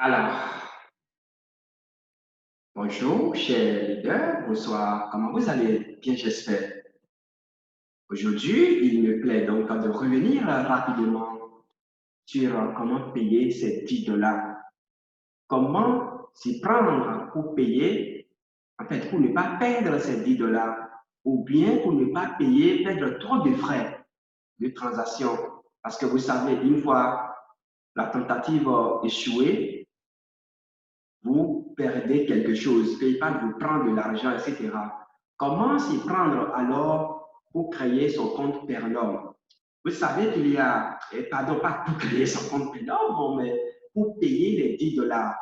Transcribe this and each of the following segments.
Alors, bonjour, chers leaders, bonsoir, comment vous allez? Bien, j'espère. Aujourd'hui, il me plaît donc de revenir rapidement sur comment payer ces 10 $. Comment s'y prendre pour payer, en fait, pour ne pas perdre ces 10 $, ou bien pour ne pas payer, perdre trop de frais de transaction. Parce que vous savez, une fois la tentative échouée, vous perdez quelque chose, PayPal vous prend de l'argent, etc. Comment s'y prendre alors pour créer son compte Pernod? Vous savez qu'il y a, pardon, pas pour créer son compte Pernod, mais pour payer les 10 $.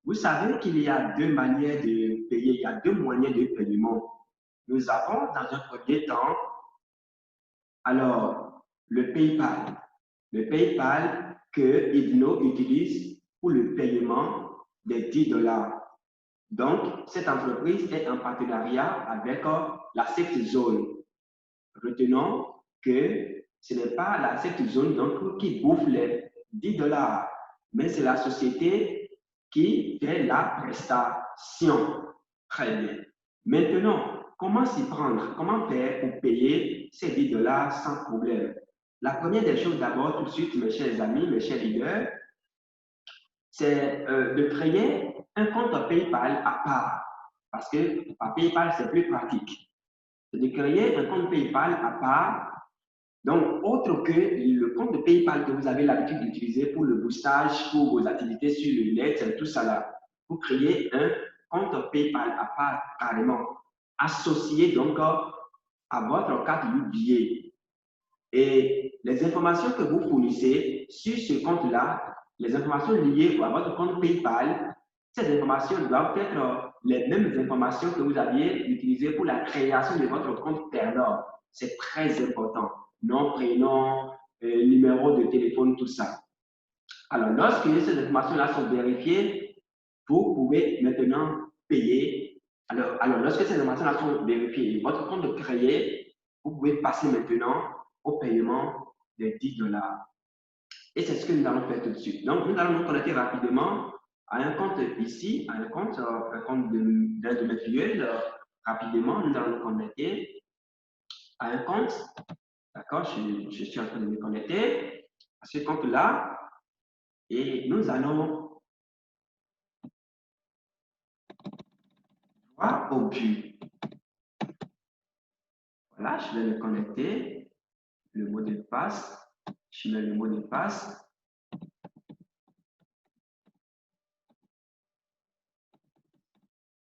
Vous savez qu'il y a deux manières de payer, il y a deux moyens de paiement. Nous avons dans un premier temps, alors, le PayPal. Le PayPal que Igno utilise pour le paiement des 10 $. Donc, cette entreprise est en partenariat avec la Safe Zone. Retenons que ce n'est pas la Safe Zone donc, qui bouffe les 10 $, mais c'est la société qui fait la prestation. Très bien. Maintenant, comment s'y prendre? Comment faire pour payer ces 10 $ sans problème? La première des choses d'abord, tout de suite, mes chers amis, mes chers leaders, c'est de créer un compte PayPal à part. Parce que par PayPal, c'est plus pratique. C'est de créer un compte PayPal à part. Donc, autre que le compte de PayPal que vous avez l'habitude d'utiliser pour le boostage, pour vos activités sur le net, tout ça là. Vous créez un compte PayPal à part carrément, associé donc à votre carte UBA. Et les informations que vous fournissez sur ce compte-là, les informations liées à votre compte PayPal, ces informations doivent être les mêmes informations que vous aviez utilisées pour la création de votre compte Pernod. C'est très important. Nom, prénom, numéro de téléphone, tout ça. Alors, lorsque ces informations-là sont vérifiées, vous pouvez maintenant payer. Alors lorsque ces informations-là sont vérifiées, votre compte est créé, vous pouvez passer maintenant au paiement des 10 $. Et c'est ce que nous allons faire tout de suite. Donc, nous allons nous connecter rapidement à un compte ici, à un compte d'un de mes filleuls. Rapidement, nous allons nous connecter à un compte. D'accord, je suis en train de me connecter à ce compte-là. Et nous allons voir au but. Voilà, je vais me connecter. Le mot de passe. Je mets le mot de passe.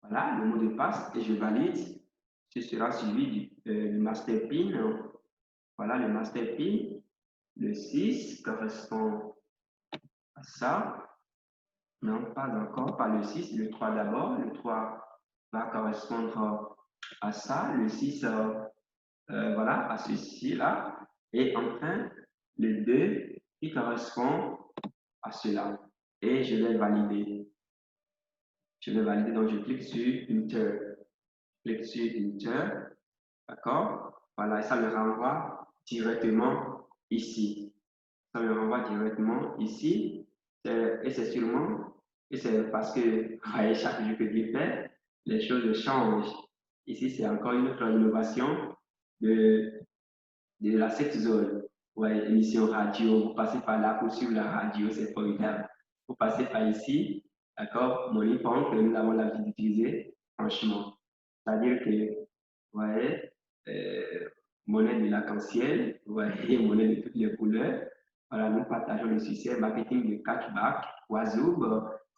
Voilà, le mot de passe et je valide. Ce sera suivi du master PIN. Voilà le master PIN. Le 6 correspond à ça. Non, pas encore, pas le 6, le 3 d'abord. Le 3 va correspondre à ça. Le 6, voilà, à ceci-là. Et enfin, le 2 qui correspond à cela. Et je vais valider. Je vais valider, donc je clique sur Enter. Clique sur Enter. D'accord? Voilà, et ça me renvoie directement ici. Ça me renvoie directement ici. Et c'est sûrement, et c'est parce que, voyez, chaque jour que Dieu fait, les choses changent. Ici, c'est encore une autre innovation de la Cette Zone. Ouais, émission radio, vous passez par là pour suivre la radio, c'est formidable. Vous passez par ici, d'accord, Moneypoint que nous avons l'habitude d'utiliser, franchement. C'est-à-dire que, vous voyez, monnaie de l'arc-en-ciel, vous voyez, monnaie de toutes les couleurs. Voilà, nous partageons le succès, marketing de catchback, Wazoub,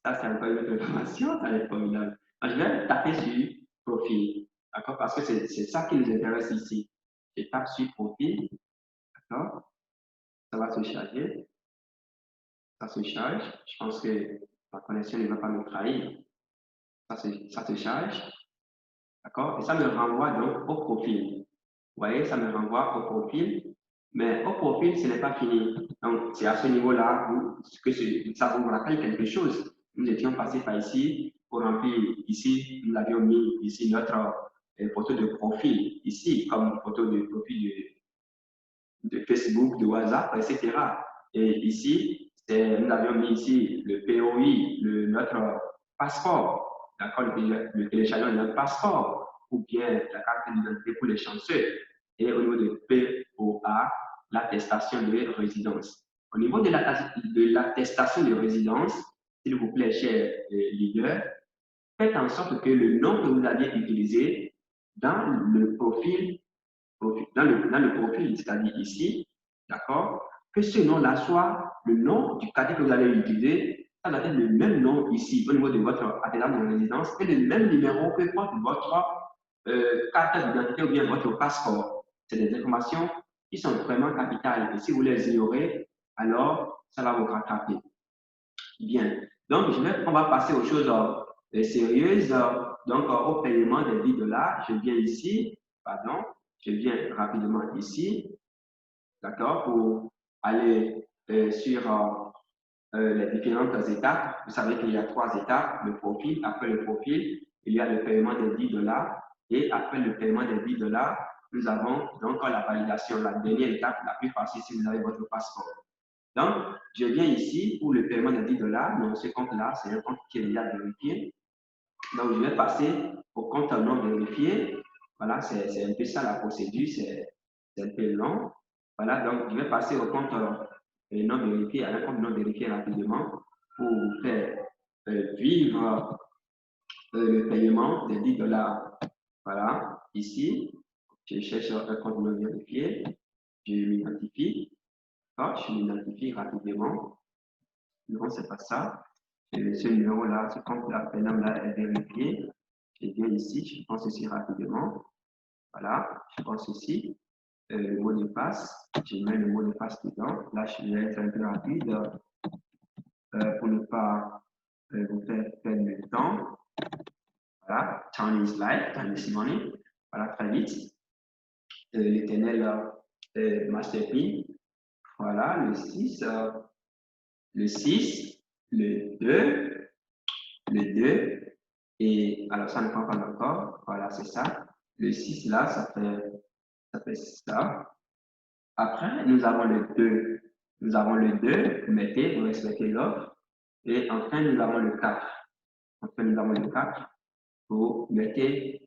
ça c'est encore une autre information, ça est formidable. Alors, je vais taper sur profil, d'accord, parce que c'est ça qui nous intéresse ici. Je tape sur profil, d'accord, ça va se charger, ça se charge, je pense que ma connexion ne va pas me trahir, ça se charge, d'accord, et ça me renvoie donc au profil. Vous voyez, ça me renvoie au profil, mais au profil, ce n'est pas fini. Donc, c'est à ce niveau-là que ça vous rappelle quelque chose. Nous étions passés par ici pour remplir ici, nous avions mis ici notre photo de profil, ici, comme photo de profil de Facebook, de WhatsApp, etc. Et ici, Nous avions mis ici le POI, notre passeport, d'accord, le téléchargement de notre passeport, ou bien la carte d'identité pour les chanceux. Et au niveau de POA, l'attestation de résidence. Au niveau de l'attestation de résidence, s'il vous plaît, chers leaders, faites en sorte que le nom que vous aviez utilisé dans le profil, dans le profil, c'est-à-dire ici, d'accord, que ce nom-là soit le nom du cadet que vous allez utiliser, ça doit être le même nom ici, au niveau de votre attestation de résidence, et le même numéro que votre carte d'identité ou bien votre passeport. C'est des informations qui sont vraiment capitales. Et si vous les ignorez, alors ça va vous rattraper. Bien. Donc, on va passer aux choses sérieuses. Donc, au paiement des $10. Je viens ici, pardon, je viens rapidement ici, d'accord, pour aller sur les différentes étapes. Vous savez qu'il y a 3 étapes, le profil. Après le profil, il y a le paiement des $10. Et après le paiement des $10, nous avons donc la validation, la dernière étape, la plus facile si vous avez votre passeport. Donc, je viens ici pour le paiement de $10. Donc, ce compte-là, c'est un compte qui est déjà vérifié. Donc, je vais passer au compte non vérifié. Voilà, c'est un peu ça la procédure, c'est un peu long. Voilà, donc je vais passer au compte non vérifié, à un compte non vérifié rapidement pour faire vivre le paiement des $10. Voilà, ici, je cherche un compte non vérifié, je m'identifie. Je m'identifie rapidement. Non, c'est pas ça. Ce numéro-là, ce compte-là, là est vérifié. Je viens ici, je pense ici rapidement. Voilà, je pense ici. Le mot de passe, je mets le mot de passe dedans. Là, je vais être un peu rapide pour ne pas vous faire perdre le temps. Voilà, time is life, time is money. Voilà, très vite. L'éternel masterpiece. Voilà, le 6, le 2, le 2, et alors ça ne prend pas encore, voilà, c'est ça. Le 6 là, ça fait ça. Après, nous avons le 2. Nous avons le 2, vous mettez, vous respectez l'offre. Et enfin, nous avons le 4. Enfin, nous avons le 4, vous mettez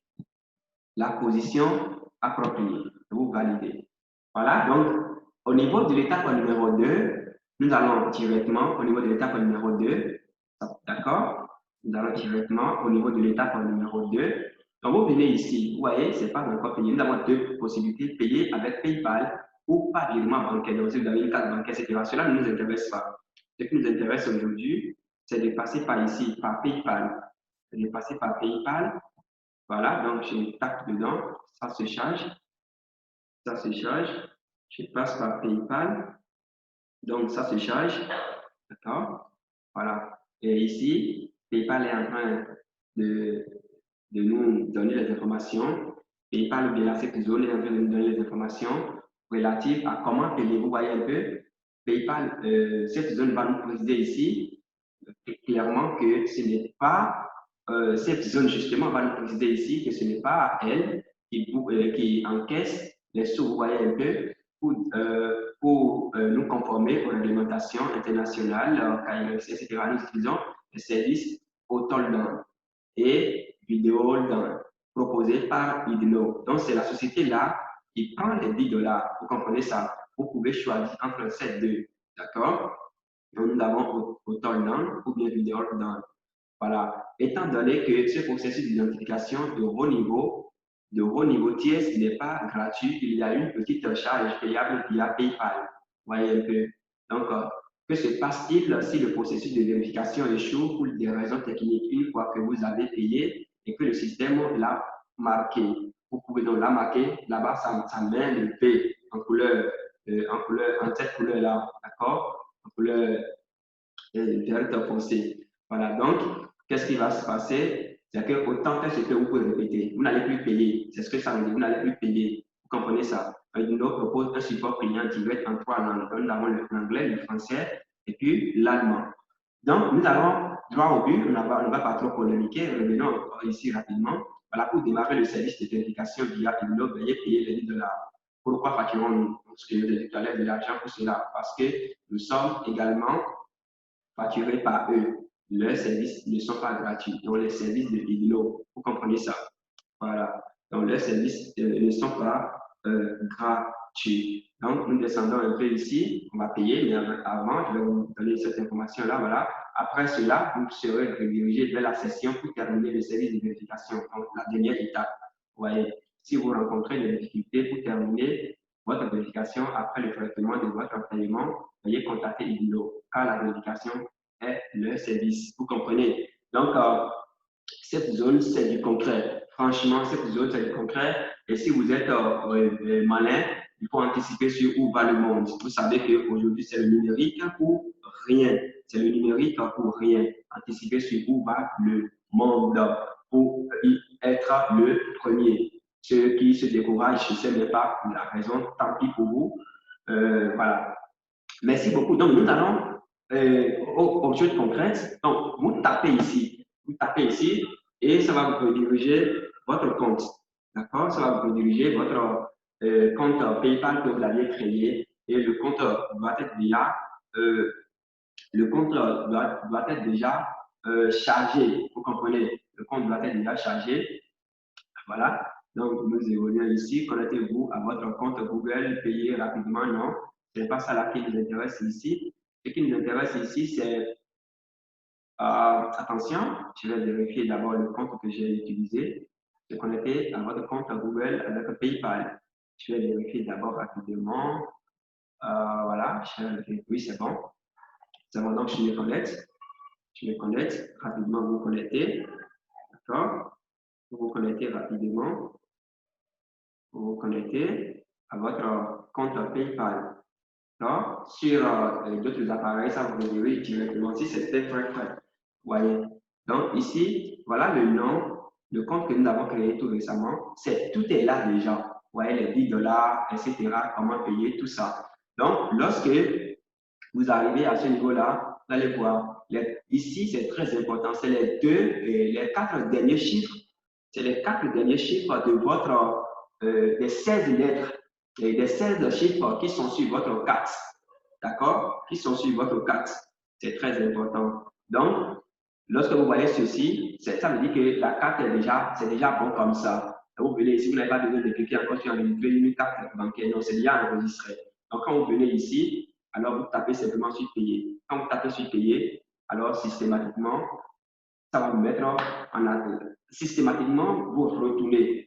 la position appropriée, vous validez. Voilà, donc au niveau de l'étape numéro 2, nous allons directement au niveau de l'étape numéro 2, d'accord? Nous allons directement au niveau de l'étape numéro 2. Donc vous venez ici, vous voyez, ce n'est pas encore payé. Nous avons 2 possibilités, payer avec PayPal ou par virement bancaire. Donc si vous avez une carte bancaire, etc., cela ne nous intéresse pas. Ce qui nous intéresse aujourd'hui, c'est de passer par ici, par PayPal. C'est de passer par PayPal. Voilà, donc je tape dedans, ça se charge, je passe par PayPal, donc ça se charge, d'accord, voilà. Et ici, PayPal est en train de nous donner les informations, PayPal ou bien la cette zone est en train de nous donner les informations relatives à comment payer. Vous voyez un peu, PayPal, cette zone va nous préciser ici clairement que ce n'est pas cette zone justement va nous préciser ici que ce n'est pas elle qui encaisse les sous, vous voyez un peu, pour nous conformer aux réglementations internationales, KLS, etc. Nous utilisons les services Autoldan et Videoldan proposés par Idno. Donc, c'est la société-là qui prend les $10. Vous comprenez ça? Vous pouvez choisir entre ces deux. D'accord? Donc, nous avons Autoldan ou bien Videoldan. Voilà. Étant donné que ce processus d'identification de haut niveau tiers n'est pas gratuit, il y a une petite charge payable via PayPal. Vous voyez un peu. Donc, que se passe-t-il si le processus de vérification échoue pour des raisons techniques une fois que vous avez payé et que le système l'a marqué? Vous pouvez donc la marquer. Là-bas, ça met le P en cette couleur-là, d'accord? En couleur verte foncé. Voilà, donc, qu'est-ce qui va se passer? C'est que autant que ce que vous pouvez répéter, vous n'allez plus payer. C'est ce que ça veut dire, vous n'allez plus payer. Vous comprenez ça? Udino propose un support client direct en 3 langues. Nous avons l'anglais, le français et puis l'allemand. Donc, nous avons droit au but, on ne va pas trop polémiquer, revenons encore ici rapidement. Voilà, pour démarrer le service de vérification via Udino, veuillez payer les $10. Pourquoi facturons-nous? Parce que je vous ai dit tout à l'heure de l'argent pour cela. Parce que nous sommes également facturés par eux. Leurs services ne sont pas gratuits. Donc, les services de Igno, vous comprenez ça? Voilà. Donc, leurs services ne sont pas gratuits. Donc, nous descendons un peu ici. On va payer, mais avant, je vais vous donner cette information-là. Voilà. Après cela, vous serez redirigé vers la session pour terminer le service de vérification. Donc, la dernière étape. Vous voyez, si vous rencontrez des difficultés pour terminer votre vérification après le traitement de votre paiement, veuillez contacter Igno, car la vérification est le service. Vous comprenez? Donc, cette zone, c'est du concret. Franchement, cette zone, c'est du concret. Et si vous êtes malin, il faut anticiper sur où va le monde. Vous savez qu'aujourd'hui, c'est le numérique pour rien. C'est le numérique pour rien. Anticiper sur où va le monde pour y être le premier. Ceux qui se découragent, je ne sais même pas la raison, tant pis pour vous. Voilà. Merci beaucoup. Donc, nous allons aux choses concrètes. Donc, vous tapez ici. Vous tapez ici et ça va vous rediriger votre compte. D'accord? Ça va vous rediriger votre compte PayPal que vous aviez créé et le compte doit être déjà, doit être déjà chargé. Vous comprenez? Le compte doit être déjà chargé. Voilà. Donc, nous évoluons ici. Connectez-vous à votre compte Google, payez rapidement. Non, ce n'est pas ça là qui nous intéresse ici. Ce qui nous intéresse ici, c'est, attention, je vais vérifier d'abord le compte que j'ai utilisé. Je vais connecter à votre compte Google avec PayPal. Je vais vérifier d'abord rapidement. Voilà, oui, c'est bon. C'est bon, donc je me connecte. Je me connecte. Rapidement, vous connectez. D'accord? Vous vous connectez rapidement. Vous vous connectez à votre compte PayPal. Non? Sur d'autres appareils, ça vous redirige directement si c'était très frais. Vous voyez? Donc ici, voilà le nom, le compte que nous avons créé tout récemment. Tout est là déjà. Vous voyez les 10 dollars, etc. Comment payer, tout ça. Donc, lorsque vous arrivez à ce niveau-là, vous allez voir. Ici, c'est très important. C'est les 4 derniers chiffres. C'est les 4 derniers chiffres de votre, des 16 lettres et des 16 chiffres qui sont sur votre carte. D'accord? Qui sont sur votre carte. C'est très important. Donc, lorsque vous voyez ceci, ça veut dire que la carte c'est déjà bon comme ça. Vous venez ici, vous n'avez pas besoin de cliquer encore sur enregistrer une carte bancaire. Non, c'est déjà enregistré. Donc, quand vous venez ici, alors vous tapez simplement sur payer. Quand vous tapez sur payer, alors systématiquement, ça va vous mettre en attente. Systématiquement, vous retournez.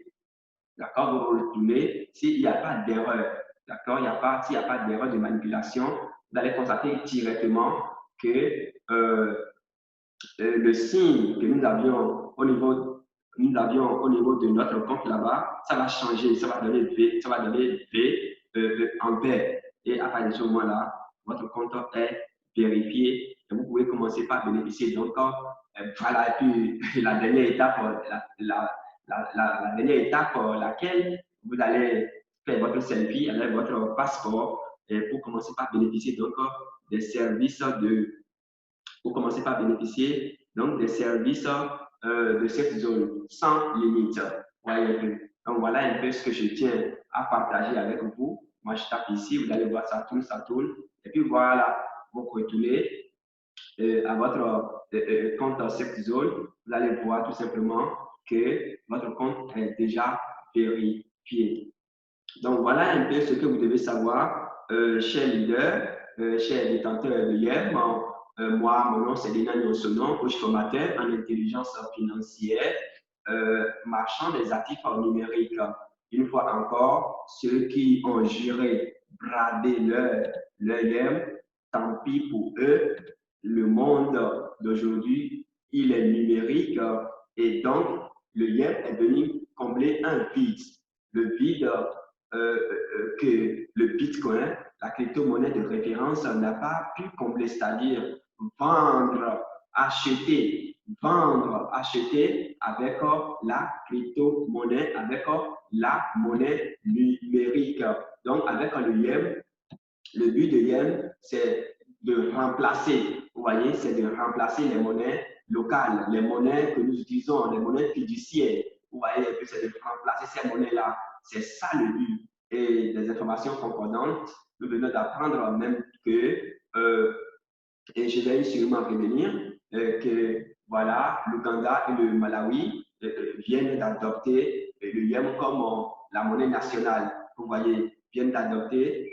D'accord? Vous retournez s'il n'y a pas d'erreur. D'accord? S'il n'y a pas d'erreur de manipulation, vous allez constater directement que le signe que nous avions au niveau de notre compte là-bas, ça va changer, ça va donner V en vert. Et à partir de ce moment-là, votre compte est vérifié et vous pouvez commencer par bénéficier. Donc, voilà, et puis la dernière étape, la dernière étape, laquelle vous allez faire votre selfie avec votre passeport pour commencer par bénéficier donc des services pour commencer par bénéficier donc des services de cette zone sans limite. Voyez un peu. Donc voilà un peu ce que je tiens à partager avec vous. Moi, je tape ici, vous allez voir ça tourne. Et puis voilà, vous retournez à votre compte cette zone. Vous allez voir tout simplement que votre compte est déjà vérifié. Donc voilà un peu ce que vous devez savoir, chers leaders, chers détenteurs de YEM. Moi, mon nom c'est Lena Nyonsonon, coach formateur en intelligence financière, marchand des actifs numériques. Une fois encore, ceux qui ont juré brader leur YEM, tant pis pour eux. Le monde d'aujourd'hui, il est numérique et donc le YEM est venu combler un vide. Le vide que le Bitcoin, la crypto-monnaie de référence, n'a pas pu combler, c'est-à-dire vendre, acheter avec la crypto-monnaie, avec la monnaie numérique. Donc, avec le YEM, le but de YEM, c'est de remplacer, vous voyez, c'est de remplacer les monnaies locales, les monnaies que nous utilisons, les monnaies fiduciaires. Vous voyez, c'est de remplacer ces monnaies-là. C'est ça le but. Et des informations concordantes, nous venons d'apprendre même que Et je vais sûrement revenir que voilà, l'Ouganda et le Malawi viennent d'adopter le yuan comme la monnaie nationale. Vous voyez, viennent d'adopter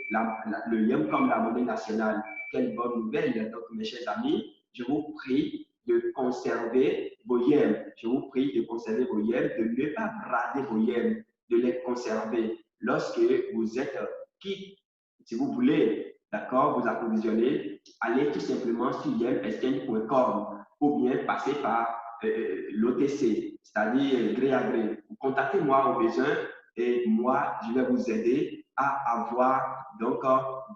le yuan comme la monnaie nationale. Quelle bonne nouvelle. Donc, mes chers amis, je vous prie de conserver vos yens. Je vous prie de conserver vos yens, de ne pas brader vos yens, de les conserver. Lorsque vous êtes quitte, si vous voulez, d'accord, vous approvisionner, allez tout simplement sur yemexchange.com ou bien passer par l'OTC, c'est-à-dire gré à gré. Contactez-moi au besoin et moi, je vais vous aider à avoir donc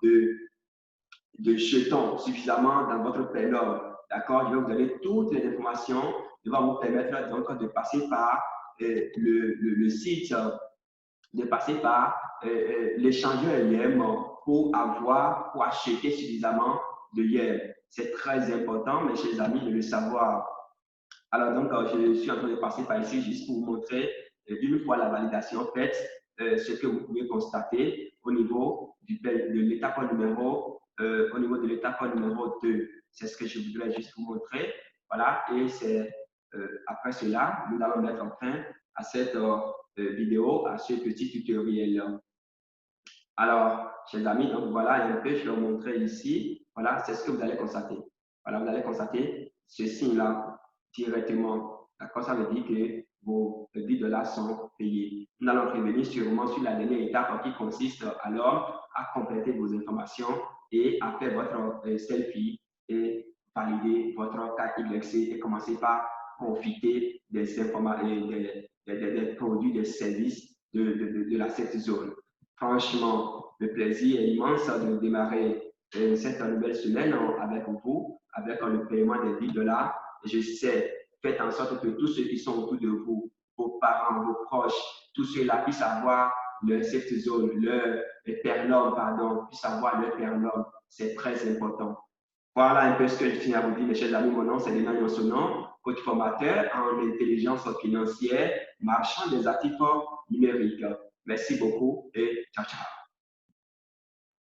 de jetons suffisamment dans votre payload. D'accord? Je vais vous donner toutes les informations qui vont vous permettre donc de passer par le site, de passer par l'échangeur IEM pour acheter suffisamment de IEM. C'est très important, mes chers amis, de le savoir. Alors donc, je suis en train de passer par ici juste pour vous montrer, une fois la validation faite, ce que vous pouvez constater au niveau de l'étape numéro, au niveau de l'étape numéro 2. C'est ce que je voudrais juste vous montrer. Voilà, et c'est après cela, nous allons mettre fin à cette vidéo, à ce petit tutoriel. Alors, chers amis, donc voilà un peu, je vais vous montrer ici. Voilà, c'est ce que vous allez constater. Voilà, vous allez constater ce signe-là directement. D'accord, ça veut dire que vos $10 sont payés. Nous allons revenir sûrement sur la dernière étape qui consiste alors à compléter vos informations et à faire votre selfie et valider votre carte YC et commencer par profiter des informations, des produits, des services de cette zone. Franchement, le plaisir est immense de démarrer cette nouvelle semaine avec vous, avec le paiement des $10. Je sais, faites en sorte que tous ceux qui sont autour de vous, vos parents, vos proches, tous ceux-là puissent avoir cette zone, leur perlum, pardon, puissent avoir leur perlum. C'est très important. Voilà un peu ce que je tiens à vous dire, mes chers amis. Mon nom, c'est Léna Yonsonon, coach formateur en intelligence financière, marchand des actifs numériques. Merci beaucoup et ciao, ciao.